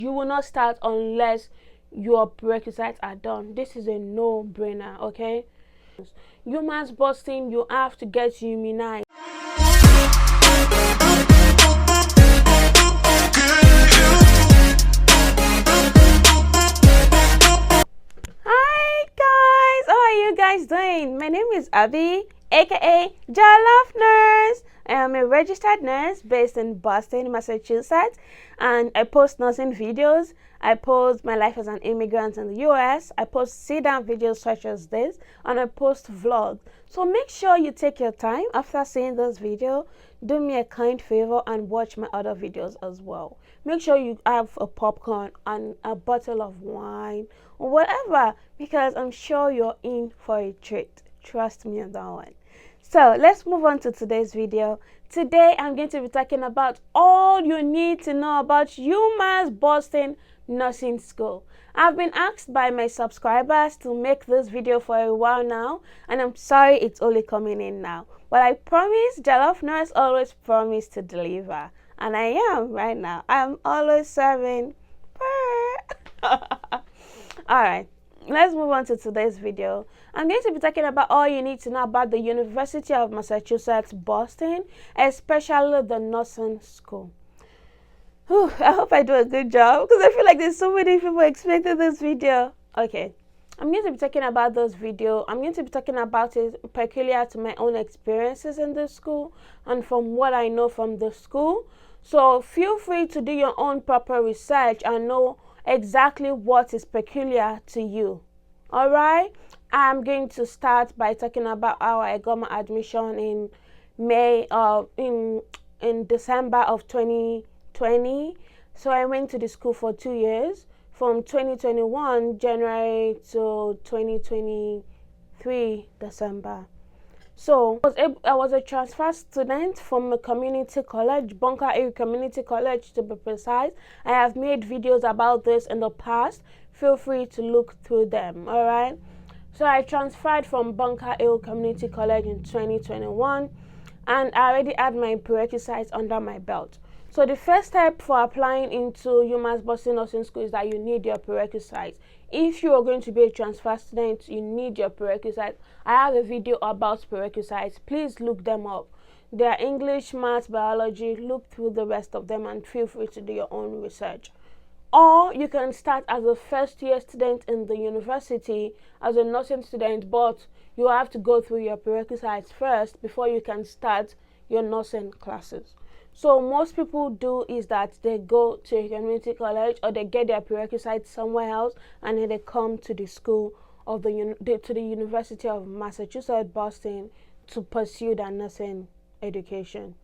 You will not start unless your prerequisites are done. This is a no-brainer, okay? UMass Boston, you have to get immunized. Hi guys, how are you guys doing? My name is Abby, aka Jollof Nurse. I am a registered nurse based in Boston, Massachusetts, and I post nursing videos. I post my life as an immigrant in the US. I post sit-down videos such as this, and I post vlogs. So make sure you take your time after seeing this video. Do me a kind favor and watch my other videos as well. Make sure you have a popcorn and a bottle of wine or whatever, because I'm sure you're in for a treat. Trust me on that one. So let's move on to today's video. Today I'm going to be talking about all you need to know about UMass Boston Nursing School. I've been asked by my subscribers to make this video for a while now, and I'm sorry it's only coming in now. But I promise, Jollof Nurse always promise to deliver. And I am right now. I'm always serving. Alright, let's move on to today's video. I'm going to be talking about all you need to know about the University of Massachusetts, Boston, especially the nursing school. Whew, I hope I do a good job, because I feel like there's so many people expecting this video. Okay, I'm going to be talking about this video. I'm going to be talking about it peculiar to my own experiences in the school and from what I know from the school. So feel free to do your own proper research and know exactly what is peculiar to you. All right, I'm going to start by talking about how I got my admission in in December of 2020. So I went to the school for 2 years, from 2021 January to 2023 December. So I was a transfer student from a community college, Bunker Hill Community College to be precise. I have made videos about this in the past. Feel free to look through them, all right? So I transferred from Bunker Hill Community College in 2021, and I already had my prerequisites under my belt. So the first step for applying into UMass Boston Nursing School is that you need your prerequisites. If you are going to be a transfer student, you need your prerequisites. I have a video about prerequisites. Please look them up. They are English, Math, Biology. Look through the rest of them and feel free to do your own research. Or you can start as a first-year student in the university as a nursing student, but you have to go through your prerequisites first before you can start your nursing classes. So most people do is that they go to a community college or they get their prerequisites somewhere else, and then they come to the school of the University of Massachusetts Boston to pursue their nursing education.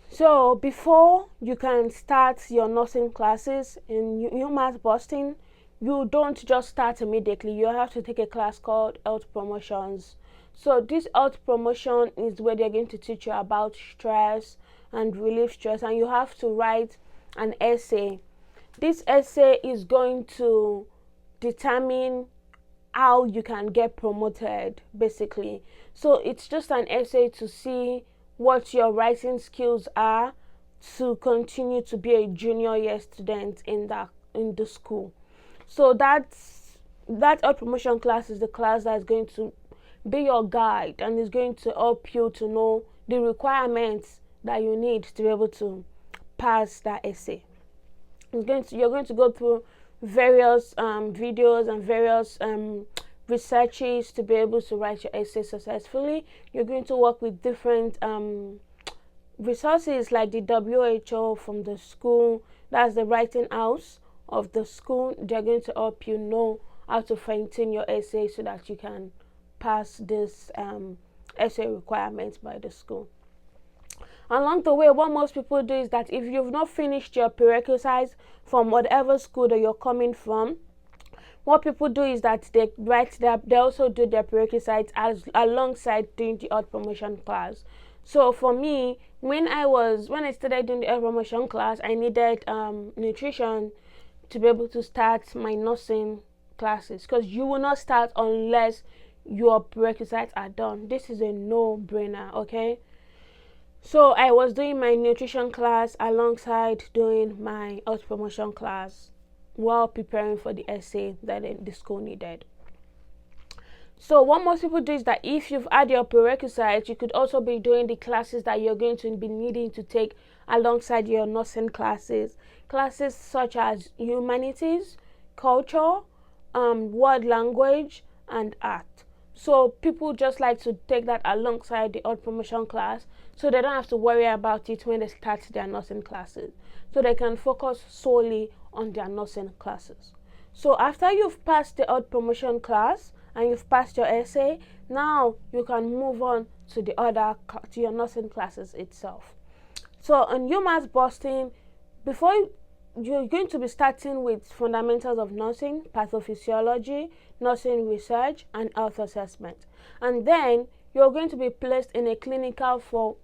So before you can start your nursing classes in UMass Boston, you don't just start immediately. You have to take a class called Health Promotions. So this health promotion is where they're going to teach you about stress and relieve stress, and you have to write an essay. This essay is going to determine how you can get promoted, basically. So it's just an essay to see what your writing skills are to continue to be a junior year student in the school. So that health promotion class is the class that's going to be your guide and is going to help you to know the requirements that you need to be able to pass that essay. You're going to go through various videos and various researches to be able to write your essay successfully. You're going to work with different resources like the WHO from the school. That's the writing house of the school. They're going to help you know how to fine-tune your essay so that you can pass this essay requirements by the school. Along the way, what most people do is that if you've not finished your prerequisites from whatever school that you're coming from, what people do is that they also do their prerequisites alongside doing the health promotion class. So for me, when I started doing the health promotion class, I needed nutrition to be able to start my nursing classes, because you will not start unless your prerequisites are done. This is a no-brainer, okay? So I was doing my nutrition class alongside doing my health promotion class while preparing for the essay that the school needed. So what most people do is that if you've had your prerequisites, you could also be doing the classes that you're going to be needing to take alongside your nursing classes. Classes such as humanities, culture, world language, and art. So people just like to take that alongside the health promotion class, so they don't have to worry about it when they start their nursing classes. So they can focus solely on their nursing classes. So after you've passed the health promotion class and you've passed your essay, now you can move on to to your nursing classes itself. So in UMass Boston, before you're going to be starting with fundamentals of nursing, pathophysiology, nursing research, and health assessment. And then you're going to be placed in a clinical for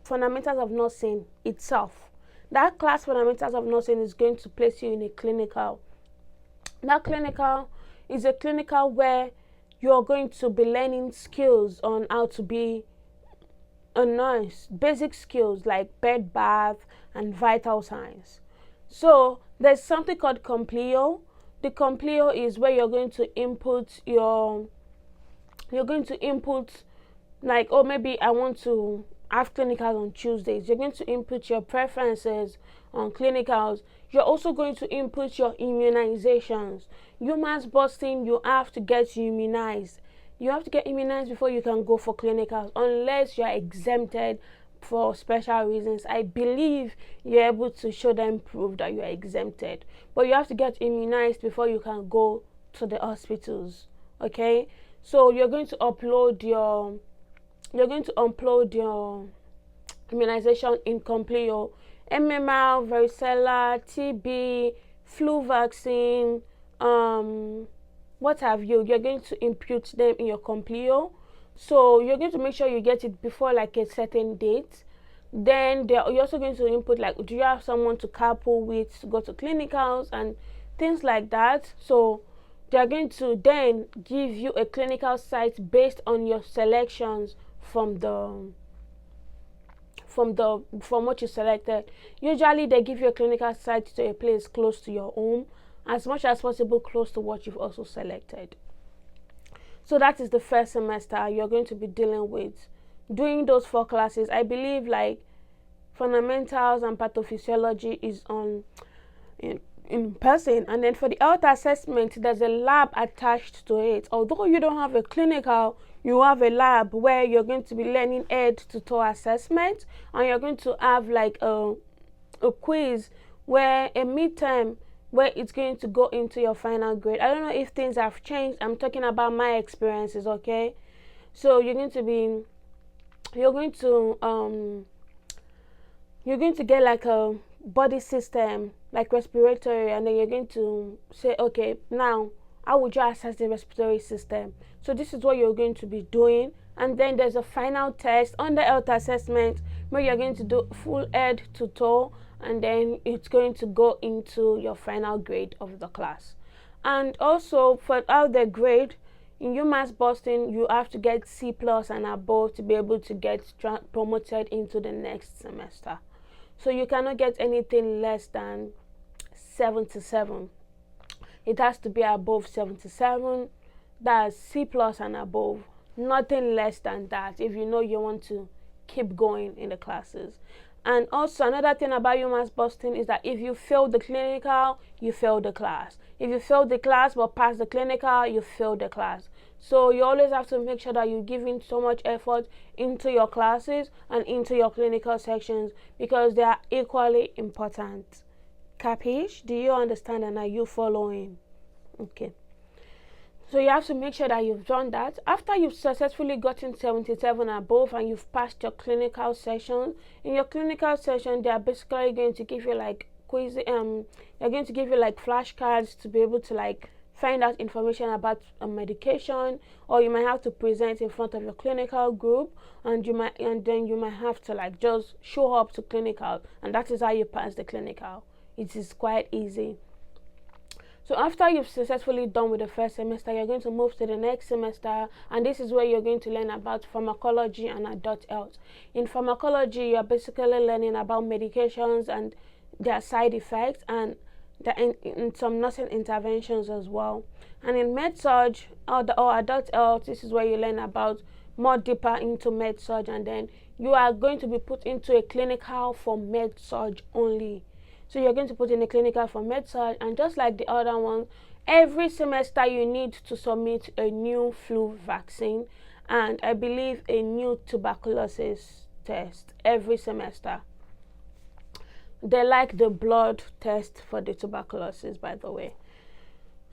fundamentals of nursing itself. That class, fundamentals of nursing, is going to place you in a clinical. That clinical is a clinical where you're going to be learning skills on how to be a nurse, basic skills like bed bath and vital signs. So there's something called Complio. The Complio is where you're going to input like, oh, maybe I want to have clinicals on Tuesdays. You're going to input your preferences on clinicals. You're also going to input your immunizations. UMass Boston, you have to get immunized. You have to get immunized before you can go for clinicals, unless you are exempted for special reasons. I believe you're able to show them proof that you are exempted, but you have to get immunized before you can go to the hospitals. Okay, so you're going to upload your immunization in Complio, MMR, varicella, TB, flu vaccine, what have you. You're going to input them in your Complio. So you're going to make sure you get it before like a certain date. Then you're also going to input like, do you have someone to carpool with to go to clinicals and things like that. So they're going to then give you a clinical site based on your selections from what you selected. Usually they give you a clinical site to a place close to your home, as much as possible close to what you've also selected. So that is the first semester. You're going to be dealing with doing those 4 classes. I believe like fundamentals and pathophysiology is on in person, and then for the health assessment there's a lab attached to it. Although you don't have a clinical, you have a lab where you're going to be learning head to toe assessment, and you're going to have like a quiz where a midterm where it's going to go into your final grade. I don't know if things have changed. I'm talking about my experiences, okay? So you're going to get like a body system, like respiratory, and then you're going to say, okay, now how would you assess the respiratory system? So this is what you're going to be doing. And then there's a final test on the health assessment where you're going to do full head to toe, and then it's going to go into your final grade of the class. And also for out the grade in UMass Boston, you have to get C+ and above to be able to get promoted into the next semester. So you cannot get anything less than 77. It has to be above 77. That's C+ and above. Nothing less than that if you know you want to keep going in the classes. And also another thing about UMass Boston is that if you fail the clinical, you fail the class. If you fail the class but pass the clinical, you fail the class. So you always have to make sure that you're giving so much effort into your classes and into your clinical sections, because they are equally important. Capiche? Do you understand, and are you following? Okay. So you have to make sure that you've done that. After you've successfully gotten 77 above and you've passed your clinical session, in your clinical session, they are basically going to give you like quiz. They're going to give you like flashcards to be able to like find out information about a medication, or you might have to present in front of your clinical group, and then you might have to like just show up to clinical, and that is how you pass the clinical. It is quite easy. So after you've successfully done with the first semester, you're going to move to the next semester, and this is where you're going to learn about pharmacology and adult health. In pharmacology, you're basically learning about medications and their side effects, and in some nursing interventions as well. And in med-surg or adult health, this is where you learn about more deeper into med-surg, and then you are going to be put into a clinical for med-surg only. So you're going to put in a clinical for med-surg, and just like the other one, every semester you need to submit a new flu vaccine and I believe a new tuberculosis test every semester. They like the blood test for the tuberculosis, by the way.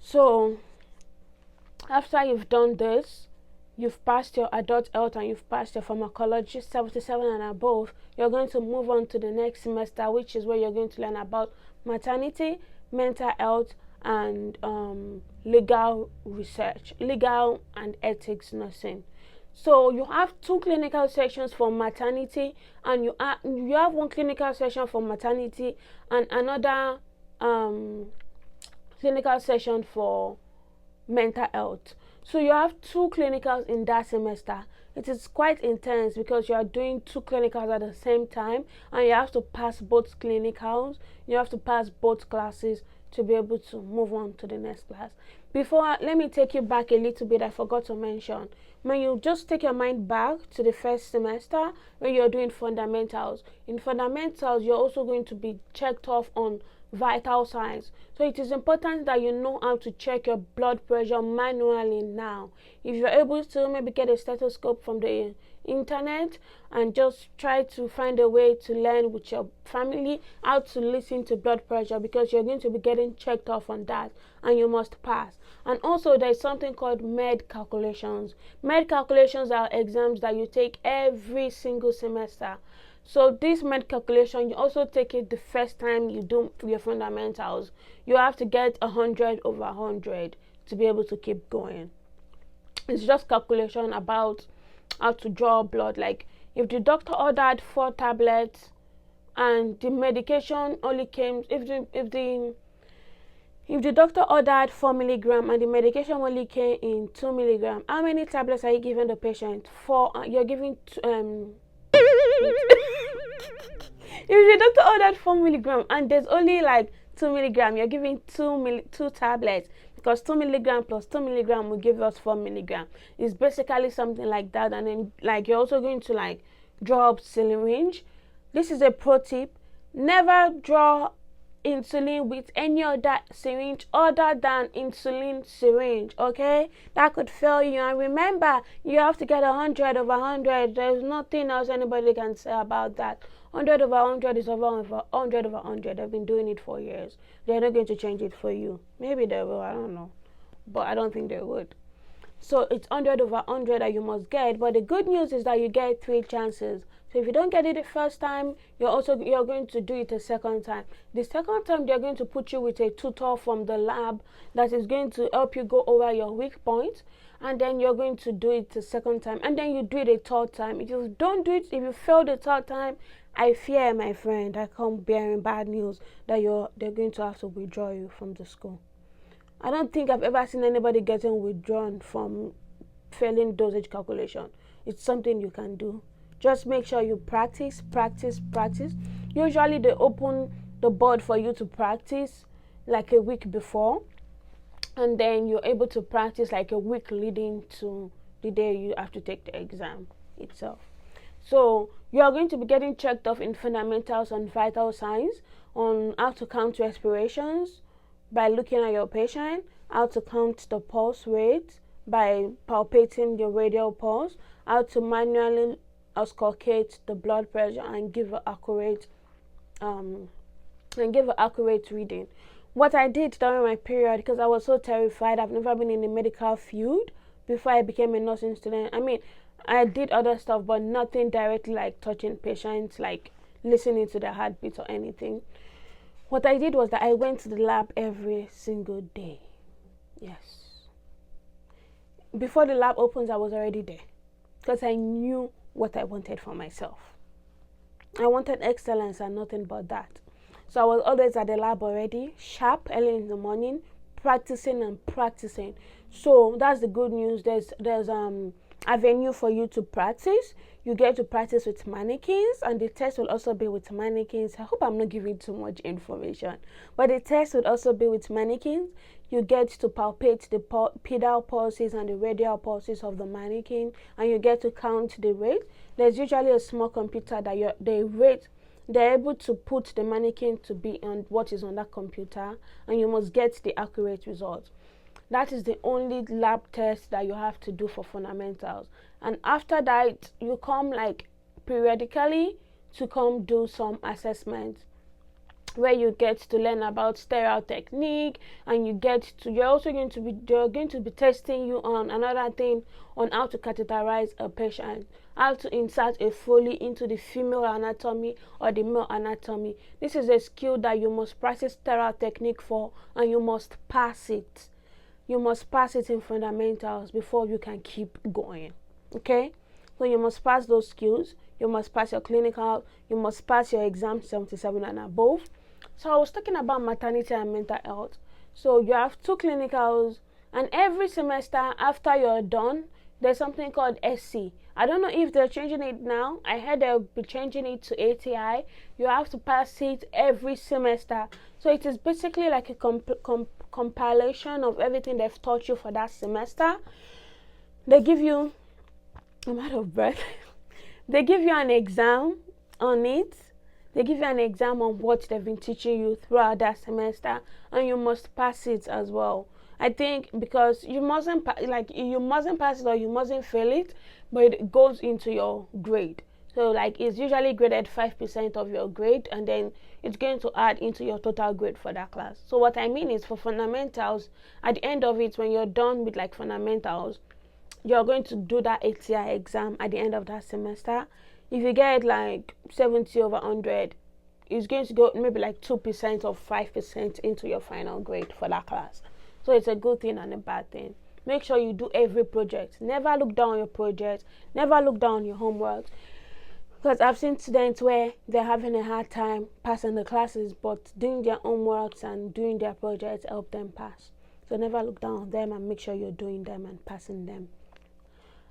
So after you've done this, you've passed your adult health and you've passed your pharmacology 77 and above, you're going to move on to the next semester, which is where you're going to learn about maternity, mental health, and legal research, legal and ethics nursing. So you have 2 clinical sections for maternity, and you have 1 clinical section for maternity and another clinical section for mental health. So you have 2 clinicals in that semester. It is quite intense because you are doing 2 clinicals at the same time, and you have to pass both clinicals. You have to pass both classes to be able to move on to the next class. Before, let me take you back a little bit. I forgot to mention, when you just take your mind back to the first semester when you're doing fundamentals. In fundamentals, you're also going to be checked off on vital signs. So it is important that you know how to check your blood pressure manually now. If you're able to, maybe get a stethoscope from the internet and just try to find a way to learn with your family how to listen to blood pressure, because you're going to be getting checked off on that and you must pass. And also there's something called med calculations. Med calculations are exams that you take every single semester. So this med calculation, you also take it the first time you do your fundamentals. You have to get 100 over 100 to be able to keep going. It's just calculation about how to draw blood. Like if the doctor ordered 4 tablets and the medication only came, if the doctor ordered 4 milligram and the medication only came in 2 milligram, how many tablets are you giving the patient? 4. You're giving if the doctor ordered 4 milligram and there's only like 2 milligram, you're giving 2 tablets, because 2 milligram plus 2 milligram will give us 4 milligram. It's basically something like that. And then like you're also going to like draw up syringe. This is a pro tip: never draw insulin with any other syringe other than insulin syringe. Okay, that could fail you. And remember, you have to get 100 over 100. There's nothing else anybody can say about that. 100 over 100 is over 100 over 100. They've been doing it for years. They're not going to change it for you. Maybe they will, I don't know, but I don't think they would. So it's 100 over 100 that you must get. But the good news is that you get 3 chances. So if you don't get it the first time, you're going to do it a second time. The second time, they're going to put you with a tutor from the lab that is going to help you go over your weak points, and then you're going to do it the second time, and then you do it a third time. If you don't do it, if you fail the third time, I fear, my friend, I come bearing bad news that they're going to have to withdraw you from the school. I don't think I've ever seen anybody getting withdrawn from failing dosage calculation. It's something you can do. Just make sure you practice. Usually they open the board for you to practice like a week before, and then you're able to practice like a week leading to the day you have to take the exam itself. So you are going to be getting checked off in fundamentals on vital signs, on how to count respirations by looking at your patient, how to count the pulse rate by palpating your radial pulse, how to manually auscultate the blood pressure and give an accurate reading. What I did during my period, because I was so terrified, I've never been in the medical field before I became a nursing student. I mean, I did other stuff, but nothing directly like touching patients, like listening to their heartbeat or anything. What I did was that I went to the lab every single day. Yes. Before the lab opens, I was already there because I knew what I wanted for myself. I wanted excellence and nothing but that. So I was always at the lab already, sharp, early in the morning, practicing and practicing. So that's the good news. There's avenue for you to practice. You get to practice with mannequins, and the test will also be with mannequins. I hope I'm not giving too much information, but the test will also be with mannequins. You get to palpate the pedal pulses and the radial pulses of the mannequin, and you get to count the rate. There's usually a small computer that they're able to put the mannequin to be on what is on that computer, and you must get the accurate result. That is the only lab test that you have to do for fundamentals. And after that, you come like periodically to come do some assessments where you get to learn about sterile technique, and they're going to be testing you on another thing, on how to catheterize a patient, how to insert a Foley into the female anatomy or the male anatomy. This is a skill that you must practice sterile technique for, and you must pass it. You must pass it in fundamentals before you can keep going. Okay? So you must pass those skills. You must pass your clinical. You must pass your exam 77 and above. So I was talking about maternity and mental health. So you have 2 clinicals, and every semester after you're done, there's something called SC. I don't know if they're changing it now. I heard they'll be changing it to ATI. You have to pass it every semester. So it is basically like a compilation of everything they've taught you for that semester. They give you, I'm out of breath. They give you an exam on it. They give you an exam on what they've been teaching you throughout that semester, and you must pass it as well. I think because you mustn't pass it or you mustn't fail it, but it goes into your grade. So like it's usually graded 5% of your grade, and then it's going to add into your total grade for that class. So what I mean is, for fundamentals, at the end of it, when you're done with like fundamentals, you're going to do that ATI exam at the end of that semester. If you get like 70 over 100, it's going to go maybe like 2% or 5% into your final grade for that class. So it's a good thing and a bad thing. Make sure you do every project. Never look down on your project. Never look down on your homework. Because I've seen students where they're having a hard time passing the classes, but doing their homeworks and doing their projects help them pass. So never look down on them, and make sure you're doing them and passing them.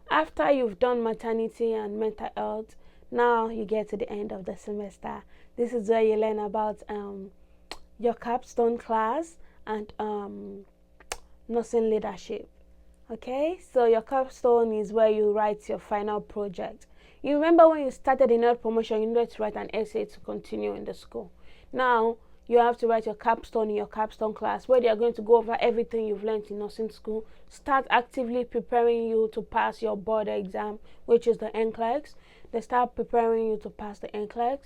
After you've done maternity and mental health, now you get to the end of the semester. This is where you learn about your capstone class and nursing leadership. Okay, so your capstone is where you write your final project. You remember when you started in health promotion, you needed to write an essay to continue in the school. Now you have to write your capstone in your capstone class, where they are going to go over everything you've learned in nursing school, start actively preparing you to pass your board exam, which is the NCLEX. They start preparing you to pass the NCLEX,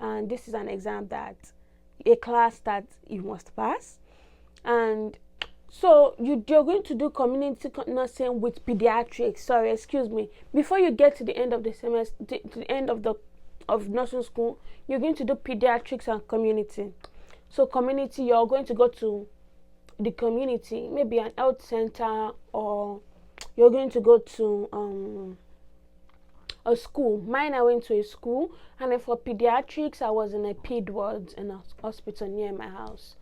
and this is an exam a class that you must pass. And so you're going to do community nursing with pediatrics. Before you get to the end of the semester, to the end of nursing school, you're going to do pediatrics and community. So community, you're going to go to the community, maybe an health center, or you're going to go to a school. Mine, I went to a school, and then for pediatrics, I was in a ped ward in a hospital near my house.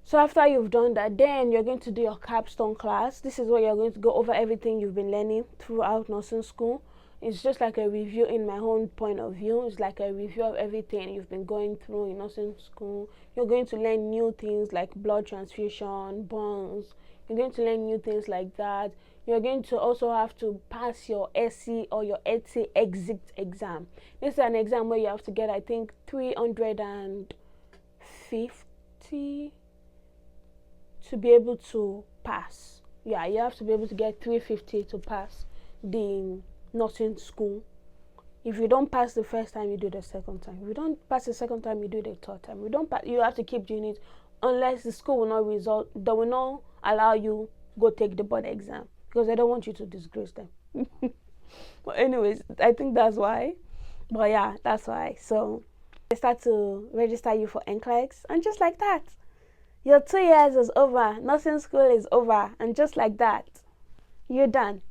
So after you've done that, then you're going to do your capstone class. This is where you're going to go over everything you've been learning throughout nursing school. It's just like a review in my own point of view. It's like a review of everything you've been going through in nursing school. You're going to learn new things like blood transfusion, bonds. You're going to learn new things like that. You're going to also have to pass your SC or your ETSI exit exam. This is an exam where you have to get, I think, 350 to be able to pass. Yeah, you have to be able to get 350 to pass the nursing school. If you don't pass the first time, you do the second time. If you don't pass the second time, you do the third time. If you don't pass, you have to keep doing it unless the school will not they will not allow you go take the board exam, because they don't want you to disgrace them. But anyways, I think that's why. But yeah, that's why. So they start to register you for NCLEX, and just like that, your 2 years is over. Nursing school is over, and just like that, you're done.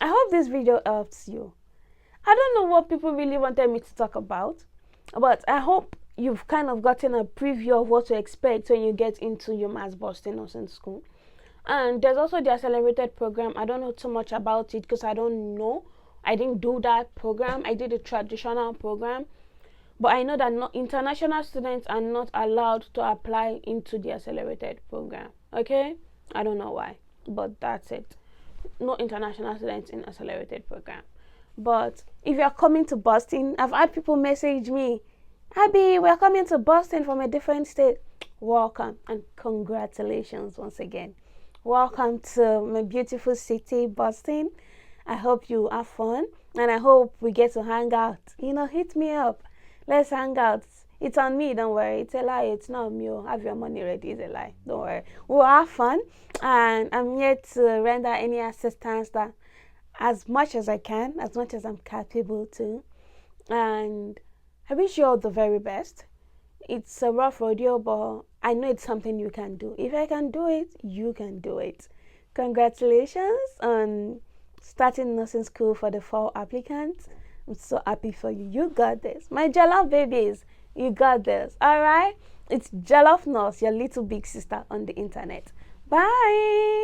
I hope this video helps you. I don't know what people really wanted me to talk about, but I hope you've kind of gotten a preview of what to expect when you get into UMass Boston Nursing School. And there's also the accelerated program. I don't know too much about it because I don't know. I didn't do that program. I did a traditional program. But I know that international students are not allowed to apply into the accelerated program. Okay? I don't know why, but that's it. No international students in accelerated program. But if you're coming to Boston, I've had people message me, Abby, we're coming to Boston from a different state. Welcome and congratulations once again. Welcome to my beautiful city, Boston. I hope you have fun and I hope we get to hang out. Hit me up. Let's hang out. It's on me, don't worry. It's a lie. It's not me. Have your money ready. It's a lie. Don't worry. We'll have fun and I'm here to render any assistance that as much as I can, as much as I'm capable to. And I wish you all the very best. It's a rough rodeo, but I know it's something you can do. If I can do it, you can do it. Congratulations on starting nursing school for the fall applicants. I'm so happy for you. You got this. My Jollof babies, you got this. All right? It's Jollof Nurse, your little big sister on the internet. Bye.